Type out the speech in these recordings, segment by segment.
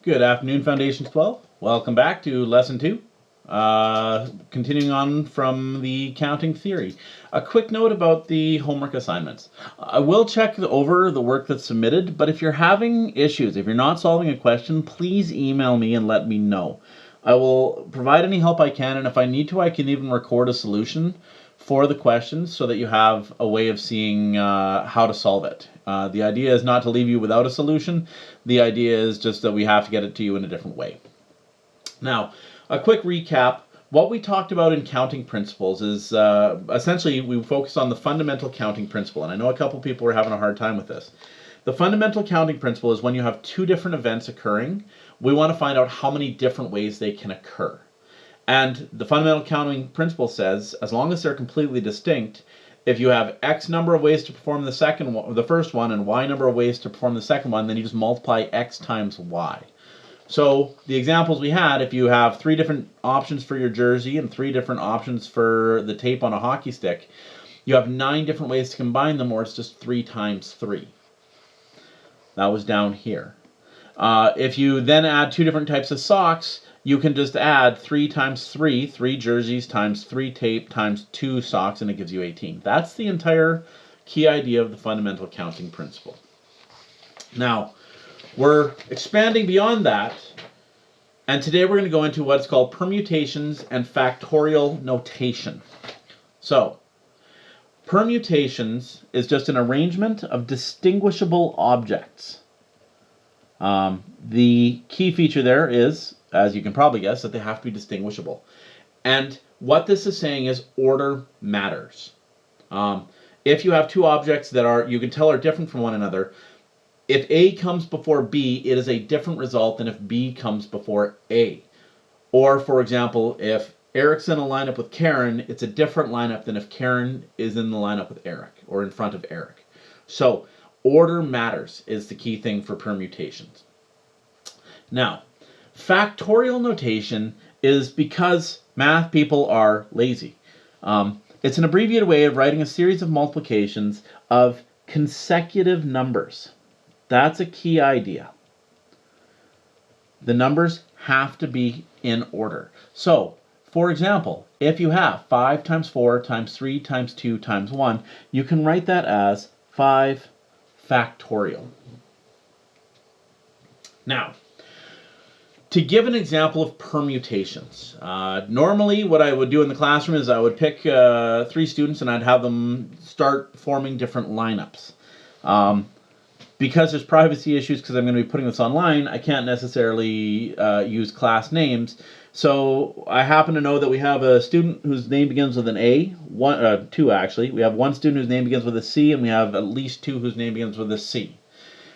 Good afternoon, Foundations 12. Welcome back to Lesson 2. Continuing on from the counting theory. A quick note about the homework assignments. I will check over the work that's submitted, but if you're having issues, if you're not solving a question, please email me and let me know. I will provide any help I can, and if I need to, I can even record a solution for the questions so that you have a way of seeing how to solve it. The idea is not to leave you without a solution. The idea is just that we have to get it to you in a different way. Now, a quick recap. What we talked about in counting principles is essentially we focused on the fundamental counting principle, and I know a couple people were having a hard time with this. The fundamental counting principle is when you have two different events occurring, we want to find out how many different ways they can occur. And the fundamental counting principle says, as long as they're completely distinct, if you have X number of ways to perform the first one and Y number of ways to perform the second one, then you just multiply X times Y. So the examples we had, if you have 3 different options for your jersey and 3 different options for the tape on a hockey stick, you have 9 different ways to combine them, or it's just 3 times 3. That was down here. If you then add 2 different types of socks, you can just add 3 times 3, 3 jerseys times 3 tape times 2 socks, and it gives you 18. That's the entire key idea of the fundamental counting principle. Now, we're expanding beyond that, and today we're going to go into what's called permutations and factorial notation. So, permutations is just an arrangement of distinguishable objects. The key feature there is, as you can probably guess, that they have to be distinguishable. And what this is saying is order matters. If you have 2 objects that you can tell are different from one another, if A comes before B, it is a different result than if B comes before A. Or, for example, if Eric's in a lineup with Karen, it's a different lineup than if Karen is in the lineup with Eric, or in front of Eric. So, order matters is the key thing for permutations. Now, factorial notation is because math people are lazy. It's an abbreviated way of writing a series of multiplications of consecutive numbers. That's a key idea. The numbers have to be in order. So, for example, if you have 5 times 4 times 3 times 2 times 1, you can write that as 5 factorial. Now, to give an example of permutations, normally what I would do in the classroom is I would pick 3 students and I'd have them start forming different lineups. Because there's privacy issues, because I'm going to be putting this online, I can't necessarily use class names. So I happen to know that we have a student whose name begins with an A, 2 actually. We have 1 student whose name begins with a C, and we have at least 2 whose name begins with a C.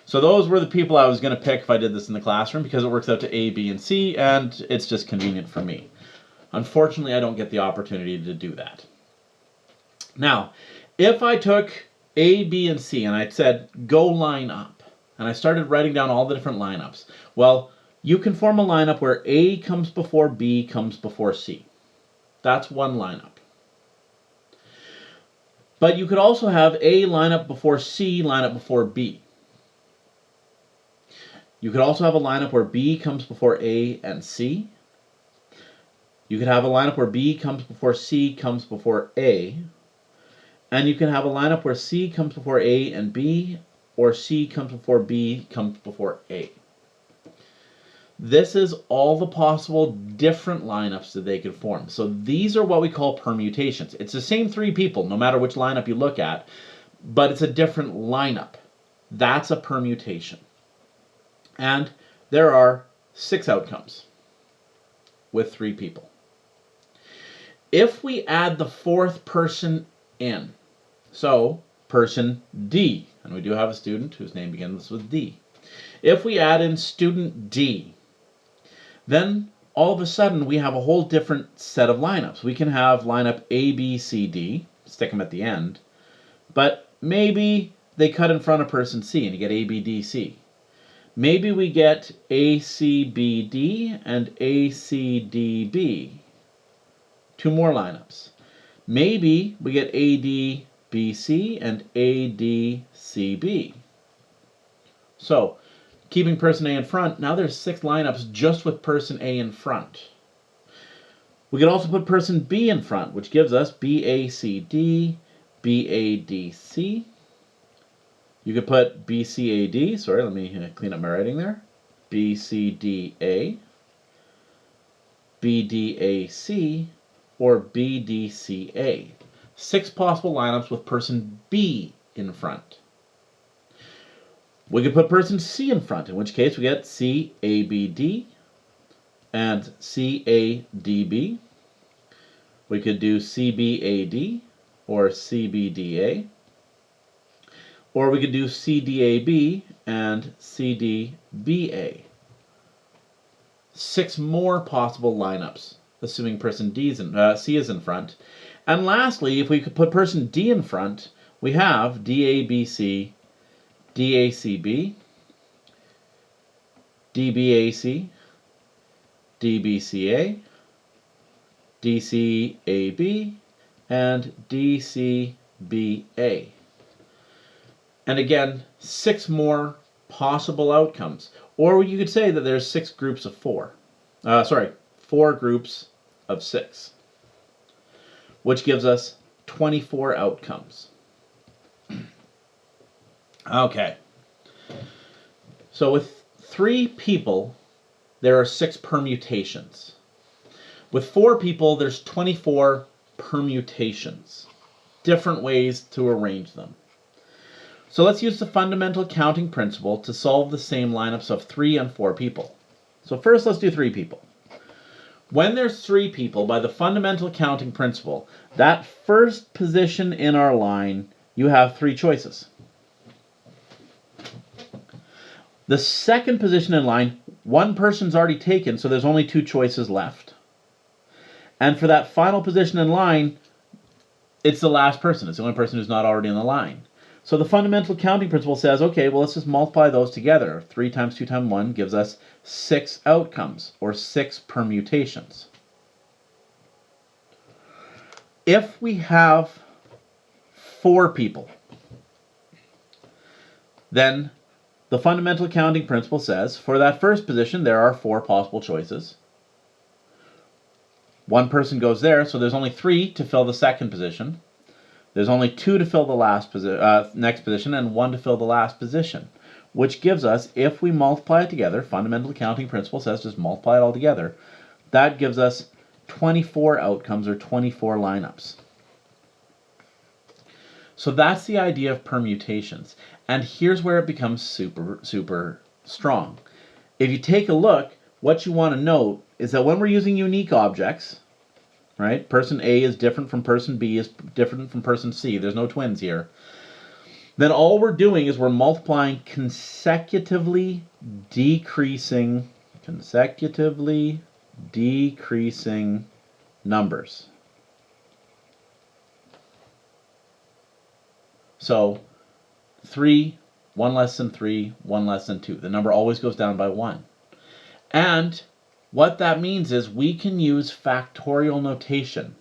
So those were the people I was going to pick if I did this in the classroom, because it works out to A, B, and C, and it's just convenient for me. Unfortunately, I don't get the opportunity to do that. Now, if I took A, B, and C, and I said, go line up, and I started writing down all the different lineups, well, you can form a lineup where A comes before B comes before C. That's one lineup. But you could also have A line up before C, line up before B. You could also have a lineup where B comes before A and C. You could have a lineup where B comes before C comes before A. And you can have a lineup where C comes before A and B, or C comes before B comes before A. This is all the possible different lineups that they could form. So these are what we call permutations. It's the same 3 people, no matter which lineup you look at, but it's a different lineup. That's a permutation. And there are 6 outcomes with 3 people. If we add the 4th person in, so person D, and we do have a student whose name begins with D. If we add in student D, then all of a sudden we have a whole different set of lineups. We can have lineup A, B, C, D, stick them at the end, but maybe they cut in front of person C and you get A, B, D, C. Maybe we get A, C, B, D and A, C, D, B. 2 more lineups. Maybe we get A, D, B, C and A, D, C, B. So keeping person A in front, now there's 6 lineups just with person A in front. We could also put person B in front, which gives us BACD, BADC. You could put BCAD, sorry, let me clean up my writing there. BCDA, BDAC, or BDCA. 6 possible lineups with person B in front. We could put person C in front, in which case we get CABD and CADB. We could do CBAD or CBDA. Or we could do CDAB and CDBA. 6 more possible lineups, assuming person C is in front. And lastly, if we could put person D in front, we have DABC, DACB, DBAC, DBCA, DCAB, and DCBA. And again, 6 more possible outcomes. Or you could say that there's 6 groups of 4. 4 groups of 6. Which gives us 24 outcomes. Okay. So with 3 people, there are 6 permutations. With 4 people, there's 24 permutations. Different ways to arrange them. So let's use the fundamental counting principle to solve the same lineups of 3 and 4 people. So first, let's do 3 people. When there's 3 people, by the fundamental counting principle, that first position in our line, you have 3 choices. The second position in line, 1 person's already taken, so there's only 2 choices left. And for that final position in line, it's the last person. It's the only person who's not already in the line. So the fundamental counting principle says, okay, well, let's just multiply those together. 3 times 2 times 1 gives us 6 outcomes, or 6 permutations. If we have 4 people, then the fundamental counting principle says, for that first position, there are 4 possible choices. 1 person goes there, so there's only 3 to fill the second position. There's only 2 to fill the next position and 1 to fill the last position, which gives us, if we multiply it together, fundamental counting principle says just multiply it all together, that gives us 24 outcomes, or 24 lineups. So that's the idea of permutations. And here's where it becomes super, super strong. If you take a look, what you want to note is that when we're using unique objects, right? Person A is different from person B, is different from person C. There's no twins here. Then all we're doing is we're multiplying consecutively decreasing numbers. So 3, 1 less than 3, 1 less than 2. The number always goes down by 1. And what that means is we can use factorial notation.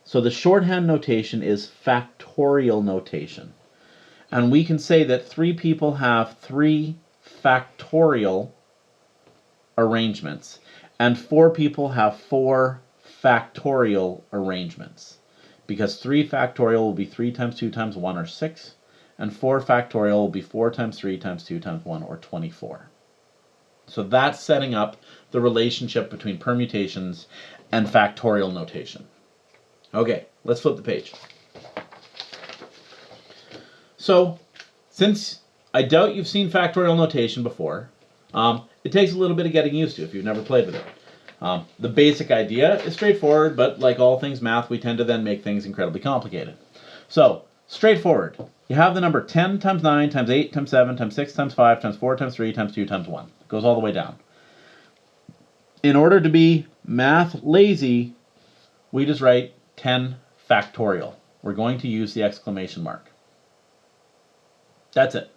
So the shorthand notation is factorial notation. And we can say that 3 people have 3 factorial arrangements, and 4 people have 4 factorial arrangements. Because 3 factorial will be 3 times 2 times 1, or 6, and 4 factorial will be 4 times 3 times 2 times 1, or 24. So that's setting up the relationship between permutations and factorial notation. Okay, let's flip the page. So, since I doubt you've seen factorial notation before, it takes a little bit of getting used to if you've never played with it. The basic idea is straightforward, but like all things math, we tend to then make things incredibly complicated. So, straightforward. You have the number 10 times 9 times 8 times 7 times 6 times 5 times 4 times 3 times 2 times 1. It goes all the way down. In order to be math lazy, we just write 10 factorial. We're going to use the exclamation mark. That's it.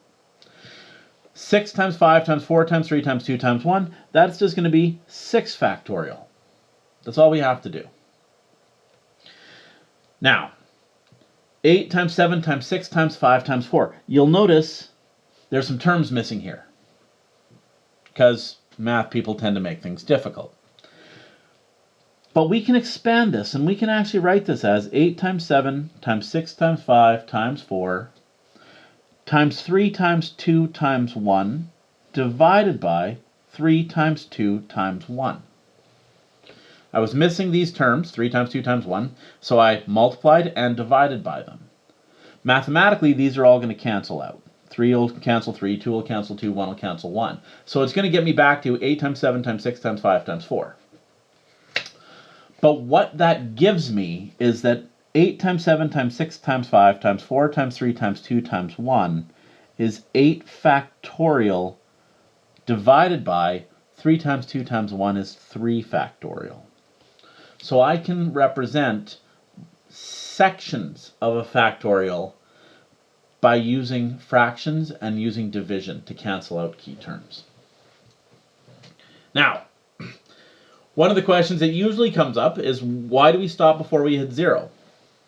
6 times 5 times 4 times 3 times 2 times 1, that's just going to be 6 factorial. That's all we have to do. Now, 8 times 7 times 6 times 5 times 4. You'll notice there's some terms missing here. because math people tend to make things difficult. But we can expand this, and we can actually write this as 8 times 7 times 6 times 5 times 4 times 3 times 2 times 1 divided by 3 times 2 times 1. I was missing these terms, 3 times 2 times 1, so I multiplied and divided by them. Mathematically, these are all going to cancel out. 3 will cancel 3, 2 will cancel 2, 1 will cancel 1. So it's going to get me back to 8 times 7 times 6 times 5 times 4. But what that gives me is that 8 times 7 times 6 times 5 times 4 times 3 times 2 times 1 is 8 factorial divided by 3 times 2 times 1 is 3 factorial. So I can represent sections of a factorial by using fractions and using division to cancel out key terms. Now, one of the questions that usually comes up is, why do we stop before we hit 0?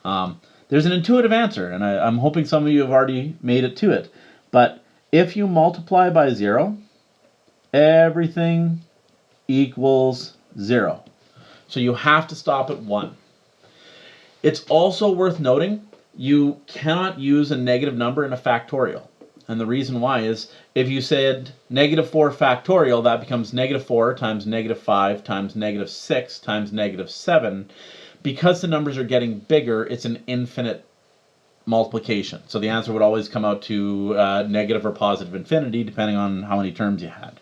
There's an intuitive answer, and I'm hoping some of you have already made it to it. But if you multiply by 0, everything equals 0. So you have to stop at 1. It's also worth noting you cannot use a negative number in a factorial. And the reason why is, if you said negative 4 factorial, that becomes negative 4 times negative 5 times negative 6 times negative 7. Because the numbers are getting bigger, it's an infinite multiplication. So the answer would always come out to negative or positive infinity, depending on how many terms you had.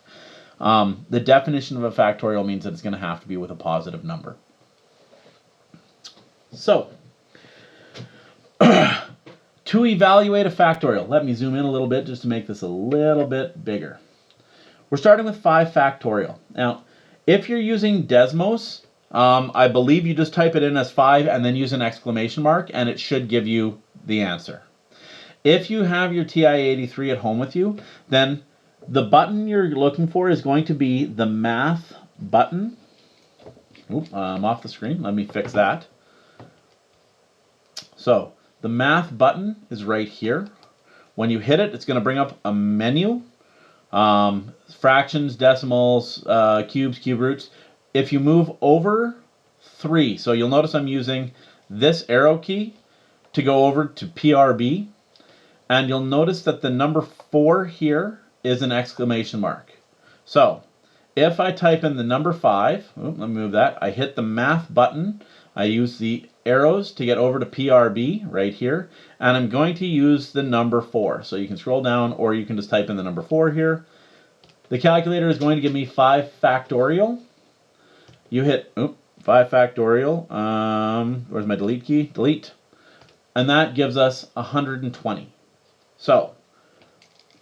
The definition of a factorial means that it's going to have to be with a positive number. So, to evaluate a factorial, let me zoom in a little bit just to make this a little bit bigger. We're starting with 5 factorial. Now, if you're using Desmos, I believe you just type it in as 5 and then use an exclamation mark, and it should give you the answer. If you have your TI-83 at home with you, then the button you're looking for is going to be the math button. Oop, I'm off the screen. Let me fix that. So, the math button is right here. When you hit it, it's going to bring up a menu. Fractions, decimals, cubes, cube roots. If you move over 3, so you'll notice I'm using this arrow key to go over to PRB. And you'll notice that the number 4 here is an exclamation mark. So, if I type in the number 5, let me move that, I hit the math button, I use the arrows to get over to PRB right here, and I'm going to use the number 4. So you can scroll down, or you can just type in the number 4 here. The calculator is going to give me 5 factorial. You hit 5 factorial, where's my delete key? Delete. And that gives us 120. So,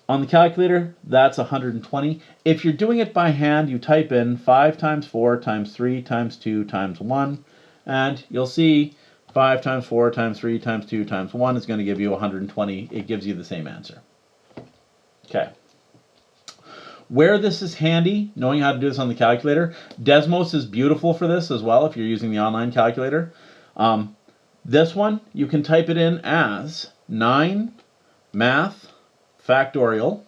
on the calculator, that's 120. If you're doing it by hand, you type in 5 times 4 times 3 times 2 times 1, and you'll see 5 times 4 times 3 times 2 times 1 is going to give you 120. It gives you the same answer. Okay. Where this is handy, knowing how to do this on the calculator, Desmos is beautiful for this as well if you're using the online calculator. This one, you can type it in as 9 math factorial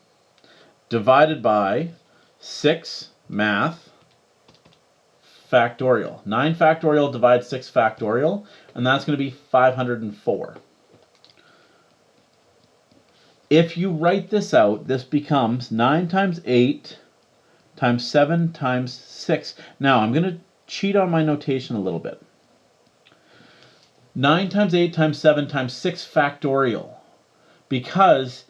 divided by 6 math factorial. 9 factorial divides 6 factorial, and that's going to be 504. If you write this out, this becomes 9 times 8 times 7 times 6. Now, I'm going to cheat on my notation a little bit. 9 times 8 times 7 times 6 factorial, because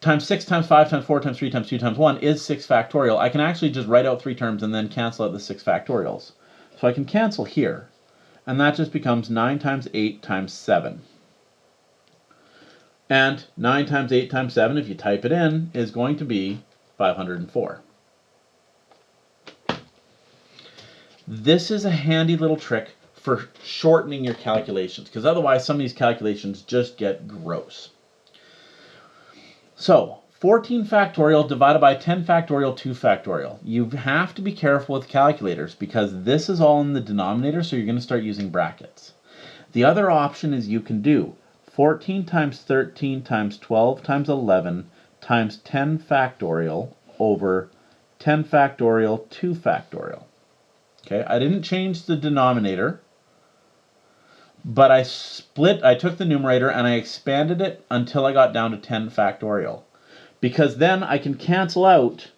times 6 times 5 times 4 times 3 times 2 times 1 is 6 factorial. I can actually just write out 3 terms and then cancel out the 6 factorials. So I can cancel here, and that just becomes 9 times 8 times 7. And 9 times 8 times 7, if you type it in, is going to be 504. This is a handy little trick for shortening your calculations, because otherwise some of these calculations just get gross. So, 14 factorial divided by 10 factorial, 2 factorial. You have to be careful with calculators because this is all in the denominator, so you're going to start using brackets. The other option is you can do 14 times 13 times 12 times 11 times 10 factorial over 10 factorial, 2 factorial. Okay, I didn't change the denominator, but I took the numerator and I expanded it until I got down to 10 factorial. Because then I can cancel out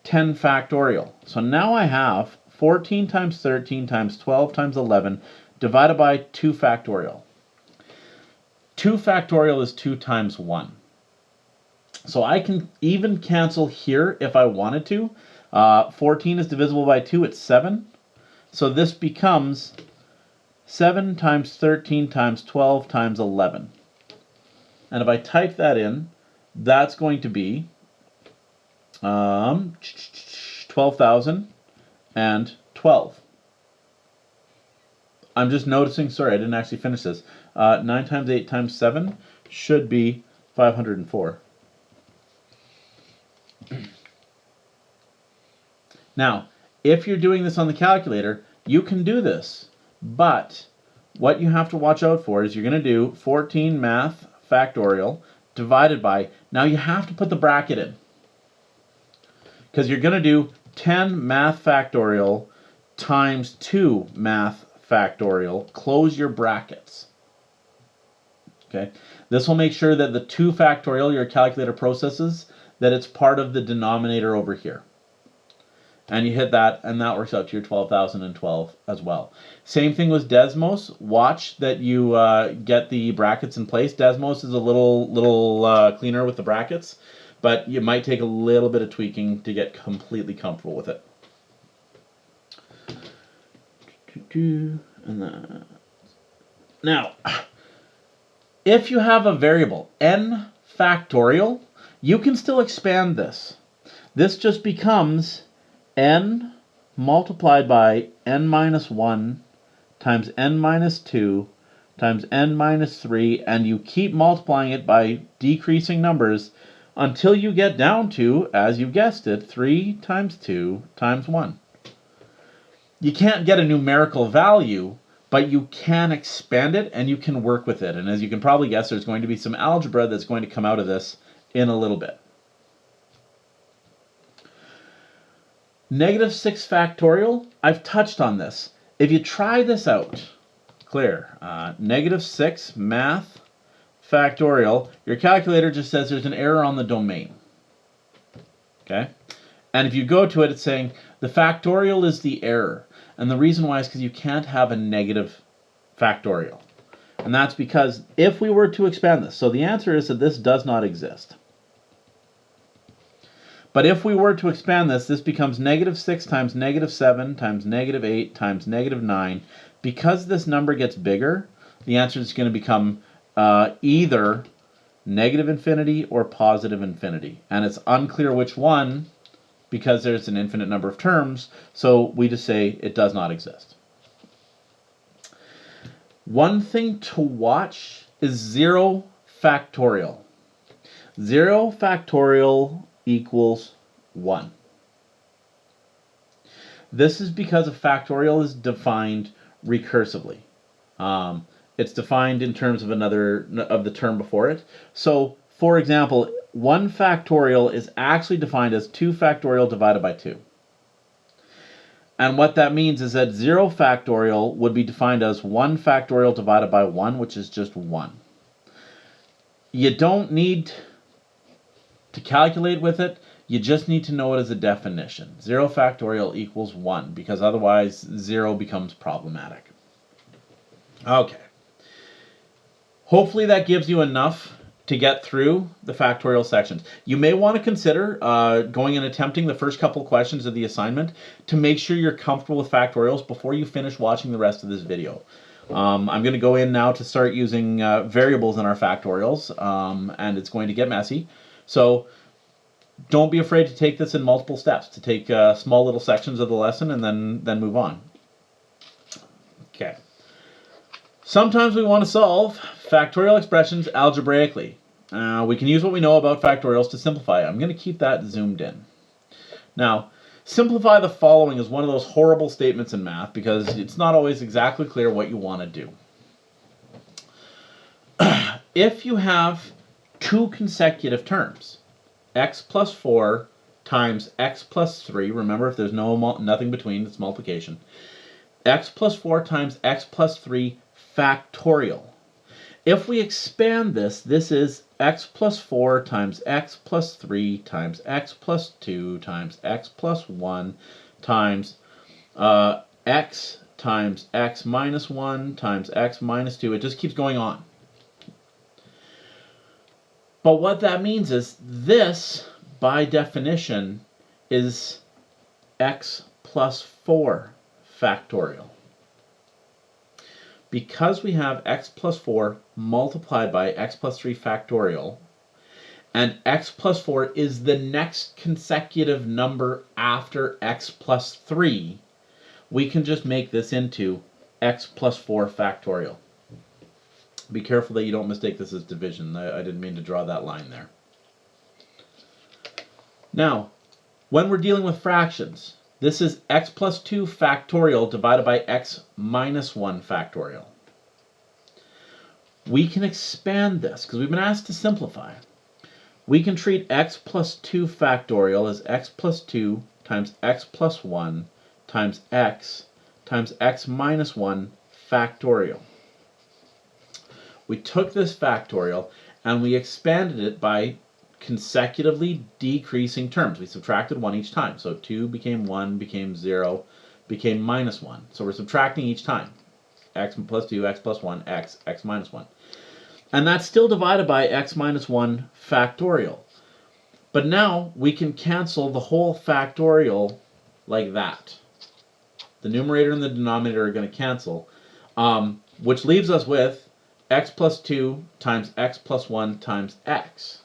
10 factorial. So now I have 14 times 13 times 12 times 11 divided by 2 factorial. 2 factorial is 2 times 1. So I can even cancel here if I wanted to. 14 is divisible by 2, it's 7. So this becomes 7 times 13 times 12 times 11. And if I type that in, that's going to be 12,012. I'm just noticing, sorry, I didn't actually finish this. 9 times 8 times 7 should be 504. Now, if you're doing this on the calculator, you can do this, but what you have to watch out for is you're going to do 14 math factorial divided by, now you have to put the bracket in, because you're going to do 10 math factorial times 2 math factorial, close your brackets. Okay, this will make sure that the 2 factorial your calculator processes, that it's part of the denominator over here. And you hit that, and that works out to your 12,012 as well. Same thing with Desmos. Watch that you get the brackets in place. Desmos is a little cleaner with the brackets, but you might take a little bit of tweaking to get completely comfortable with it. Now, if you have a variable n factorial, you can still expand this. This just becomes n multiplied by n minus 1 times n minus 2 times n minus 3, and you keep multiplying it by decreasing numbers until you get down to, as you guessed it, 3 times 2 times 1. You can't get a numerical value, but you can expand it and you can work with it. And as you can probably guess, there's going to be some algebra that's going to come out of this in a little bit. Negative 6 factorial, I've touched on this. If you try this out, clear, negative 6 math factorial, your calculator just says there's an error on the domain. Okay? And if you go to it, it's saying the factorial is the error. And the reason why is because you can't have a negative factorial. And that's because if we were to expand this, so the answer is that this does not exist. But if we were to expand this, this becomes negative 6 times negative 7 times negative 8 times negative 9. Because this number gets bigger, the answer is going to become either negative infinity or positive infinity. And it's unclear which one, because there's an infinite number of terms, so we just say it does not exist. One thing to watch is 0 factorial. 0 factorial equals 1. This is because a factorial is defined recursively. It's defined in terms of the term before it. So, for example, 1 factorial is actually defined as 2 factorial divided by 2. And what that means is that 0 factorial would be defined as 1 factorial divided by 1, which is just 1. You don't need to calculate with it, you just need to know it as a definition. 0 factorial equals 1, because otherwise 0 becomes problematic. Okay. Hopefully that gives you enough to get through the factorial sections. You may want to consider going and attempting the first couple questions of the assignment to make sure you're comfortable with factorials before you finish watching the rest of this video. I'm going to go in now to start using variables in our factorials, and it's going to get messy. So don't be afraid to take this in multiple steps, to take small little sections of the lesson and then move on. Okay. Sometimes we want to solve factorial expressions algebraically. We can use what we know about factorials to simplify. I'm going to keep that zoomed in. Now, simplify the following is one of those horrible statements in math because it's not always exactly clear what you want to do. If you have 2 consecutive terms, x plus 4 times x plus 3. Remember, if there's nothing between, it's multiplication. X plus 4 times x plus 3 factorial. If we expand this, this is x plus 4 times x plus 3 times x plus 2 times x plus 1 times x times x minus 1 times x minus 2. It just keeps going on. But what that means is this, by definition, is x plus 4 factorial. Because we have x plus 4 multiplied by x plus 3 factorial, and x plus 4 is the next consecutive number after x plus 3, we can just make this into x plus 4 factorial. Be careful that you don't mistake this as division. I didn't mean to draw that line there. Now, when we're dealing with fractions, this is x plus 2 factorial divided by x minus 1 factorial. We can expand this because we've been asked to simplify. We can treat x plus 2 factorial as x plus 2 times x plus 1 times x minus 1 factorial. We took this factorial and we expanded it by consecutively decreasing terms. We subtracted 1 each time. So 2 became 1, became 0, became minus 1. So we're subtracting each time. X plus 2, x plus 1, x minus 1. And that's still divided by x minus 1 factorial. But now we can cancel the whole factorial like that. The numerator and the denominator are going to cancel, which leaves us with x plus 2 times x plus 1 times x.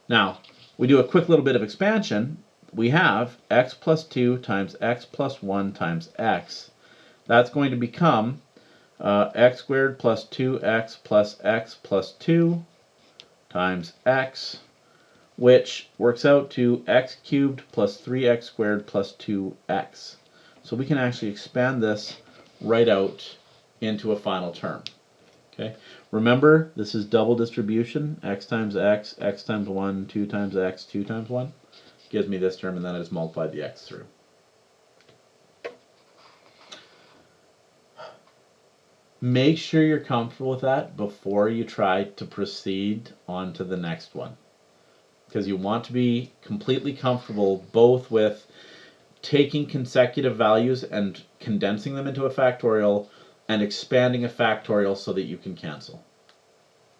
Now, we do a quick little bit of expansion. We have x plus 2 times x plus 1 times x. That's going to become x squared plus 2x plus x plus 2 times x, which works out to x cubed plus 3x squared plus 2x. So we can actually expand this right out into a final term. Okay. Remember, this is double distribution. X times x, x times 1, 2 times x, 2 times 1. Gives me this term, and then I just multiply the x through. Make sure you're comfortable with that before you try to proceed on to the next one. Because you want to be completely comfortable both with taking consecutive values and condensing them into a factorial and expanding a factorial so that you can cancel.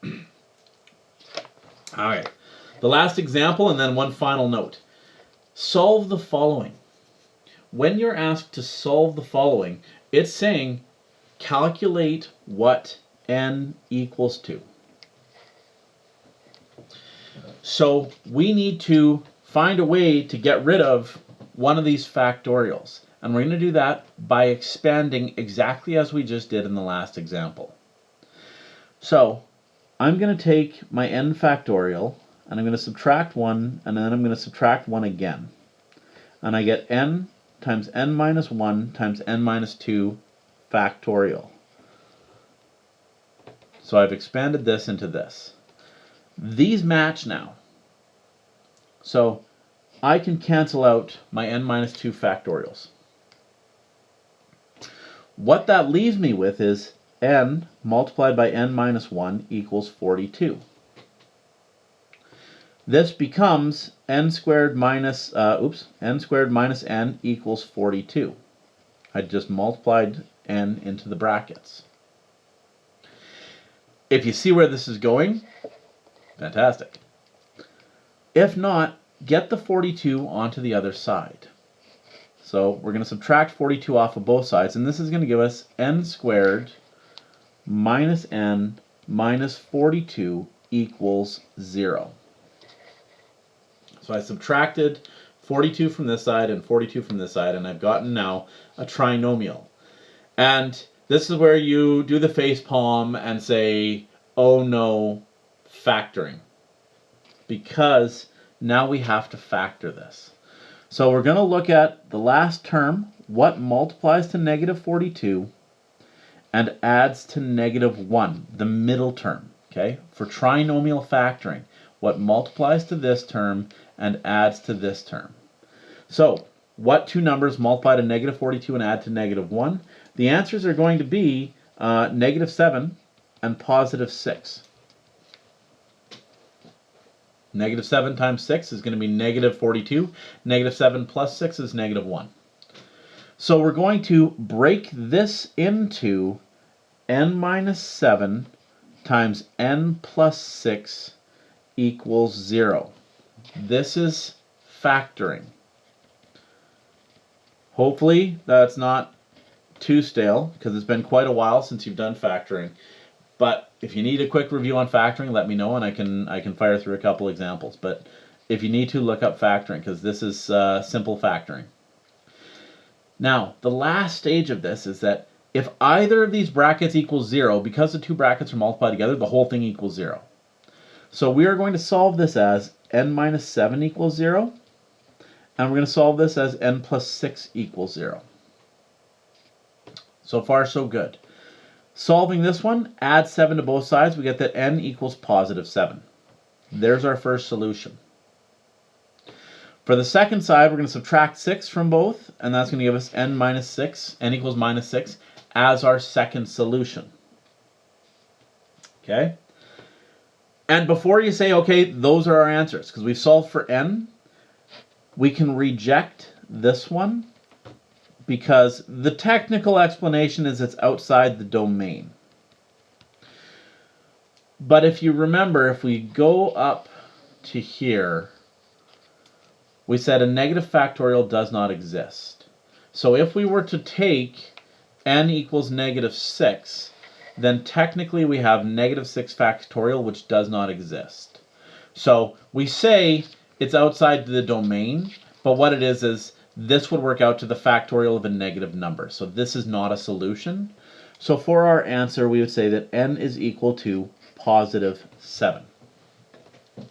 All right, the last example and then one final note. Solve the following. When you're asked to solve the following, it's saying calculate what n equals to. So we need to find a way to get rid of one of these factorials. And we're going to do that by expanding exactly as we just did in the last example. So I'm going to take my n factorial, and I'm going to subtract 1, and then I'm going to subtract 1 again. And I get n times n minus 1 times n minus 2 factorial. So I've expanded this into this. These match now. So I can cancel out my n minus 2 factorials. What that leaves me with is n multiplied by n minus 1 equals 42. This becomes n squared minus n equals 42. I just multiplied n into the brackets. If you see where this is going, fantastic. If not, get the 42 onto the other side. So we're going to subtract 42 off of both sides, and this is going to give us n squared minus n minus 42 equals 0. So I subtracted 42 from this side and 42 from this side, and I've gotten now a trinomial. And this is where you do the face palm and say, oh no, factoring. Because now we have to factor this. So we're going to look at the last term, what multiplies to negative 42 and adds to negative 1, the middle term. Okay? For trinomial factoring, what multiplies to this term and adds to this term. So, what two numbers multiply to negative 42 and add to negative 1? The answers are going to be negative 7 and positive 6. Negative 7 times 6 is going to be negative 42. Negative 7 plus 6 is negative 1. So we're going to break this into n minus 7 times n plus 6 equals 0. This is factoring. Hopefully that's not too stale, because it's been quite a while since you've done factoring. But if you need a quick review on factoring, let me know, and I can fire through a couple examples. But if you need to, look up factoring, because this is simple factoring. Now, the last stage of this is that if either of these brackets equals 0, because the two brackets are multiplied together, the whole thing equals 0. So we are going to solve this as n minus 7 equals 0, and we're going to solve this as n plus 6 equals 0. So far, so good. Solving this one, add 7 to both sides, we get that n equals positive 7. There's our first solution. For the second side, we're going to subtract 6 from both, and that's going to give us n minus 6, n equals minus 6, as our second solution. Okay? And before you say, okay, those are our answers, because we've solved for n, we can reject this one, because the technical explanation is it's outside the domain. But if you remember, if we go up to here, we said a negative factorial does not exist. So if we were to take n equals negative 6, then technically we have negative 6 factorial, which does not exist. So we say it's outside the domain, but what it is this would work out to the factorial of a negative number. So this is not a solution. So for our answer, we would say that n is equal to positive 7.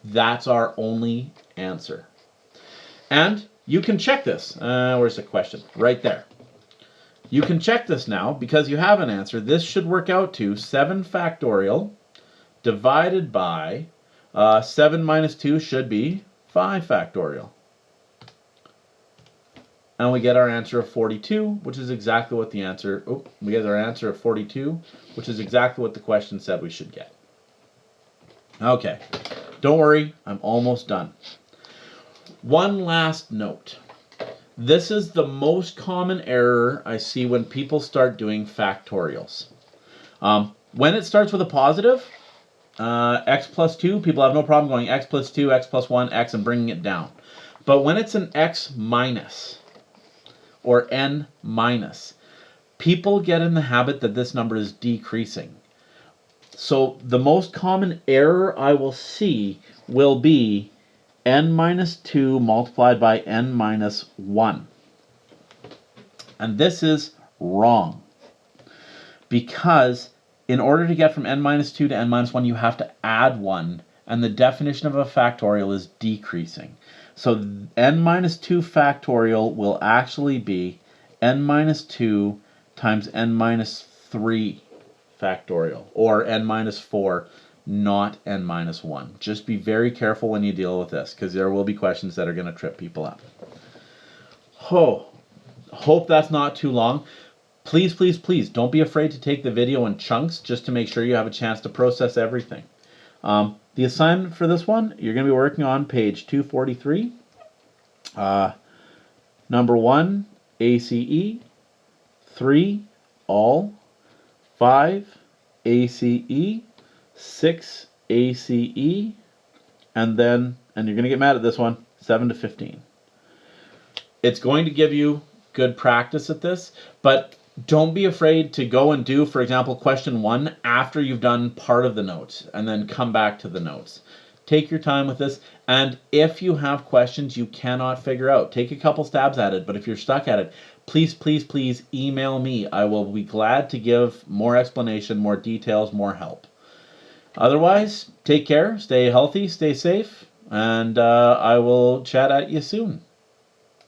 That's our only answer. And you can check this. Where's the question? Right there. You can check this now because you have an answer. This should work out to 7 factorial divided by 7 minus 2 should be 5 factorial. And we get our answer of 42, which is exactly what the answer, we get our answer of 42, which is exactly what the question said we should get. Okay, don't worry, I'm almost done. One last note. This is the most common error I see when people start doing factorials. When it starts with a positive, x plus 2, people have no problem going x plus 2, x plus 1, x, and bringing it down. But when it's an x minus, or n minus, people get in the habit that this number is decreasing. So the most common error I will see will be n minus 2 multiplied by n minus 1. And this is wrong. Because in order to get from n minus 2 to n minus 1, you have to add 1. And the definition of a factorial is decreasing. So n minus 2 factorial will actually be n minus 2 times n minus 3 factorial, or n minus 4, not n minus 1. Just be very careful when you deal with this, because there will be questions that are going to trip people up. Hope that's not too long. Please, please, please, don't be afraid to take the video in chunks just to make sure you have a chance to process everything. The assignment for this one, you're going to be working on page 243. Number 1, ACE. 3, all. 5, ACE. 6, ACE. And you're going to get mad at this one, 7 to 15. It's going to give you good practice at this, but don't be afraid to go and do, for example, question 1 after you've done part of the notes, and then come back to the notes. Take your time with this, and if you have questions you cannot figure out, take a couple stabs at it, but if you're stuck at it, please, please, please email me. I will be glad to give more explanation, more details, more help. Otherwise, take care, stay healthy, stay safe, and I will chat at you soon.